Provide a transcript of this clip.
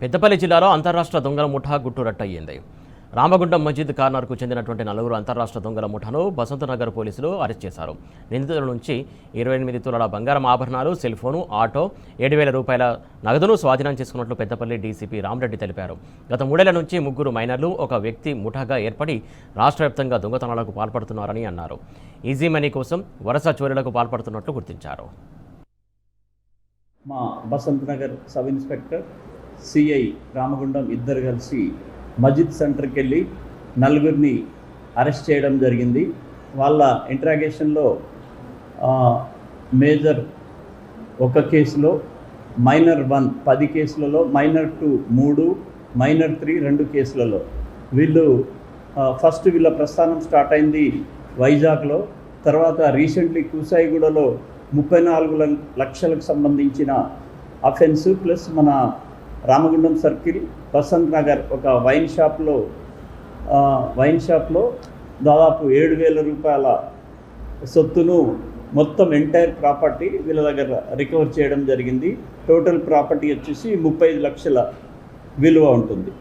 పెద్దపల్లి జిల్లాలో అంతర్రాష్ట్ర దొంగల ముఠా గుట్టురట్టయింది. రామగుండం మస్జిద్ కార్నర్కు చెందినటువంటి నలుగురు అంతర్రాష్ట్ర దొంగల ముఠాను బసంతనగర్ పోలీసులు అరెస్ట్ చేశారు. నిందితుల నుంచి 28 తులాల బంగారం ఆభరణాలు, సెల్ ఫోను, ఆటో, 7,000 రూపాయల నగదును స్వాధీనం చేసుకున్నట్లు పెద్దపల్లి డీసీపీ రామరెడ్డి తెలిపారు. గత 3 ఏళ్ల నుంచి 3 మైనర్లు, ఒక వ్యక్తి ముఠాగా ఏర్పడి రాష్ట్ర వ్యాప్తంగా దొంగతనాలకు పాల్పడుతున్నారని అన్నారు. ఈజీ మనీ కోసం వరుస చోరీలకు పాల్పడుతున్నట్లు గుర్తించారు. మా Basantnagar sub inspector CI Ramagundam ఇద్దరు కలిసి మస్జిద్ సెంటర్కి వెళ్ళి నలుగురిని అరెస్ట్ చేయడం జరిగింది. వాళ్ళ ఇంట్రాగేషన్లో మేజర్ ఒక కేసులో, మైనర్ 1 10 కేసులలో, మైనర్ 2 3, మైనర్ 3 2 కేసులలో వీళ్ళు ఫస్ట్ వీళ్ళ ప్రస్థానం స్టార్ట్ అయింది వైజాగ్లో. తర్వాత రీసెంట్లీ కూసాయిగూడలో 34 లక్షలకు సంబంధించిన అఫెన్స్, ప్లస్ మన రామగుండం సర్కిల్ బసంత్ నగర్ ఒక వైన్ షాప్లో దాదాపు 7,000 రూపాయల సొత్తును మొత్తం ఎంటైర్ ప్రాపర్టీ వీళ్ళ దగ్గర రికవర్ చేయడం జరిగింది. టోటల్ ప్రాపర్టీ వచ్చేసి 35 లక్షల విలువ ఉంటుంది.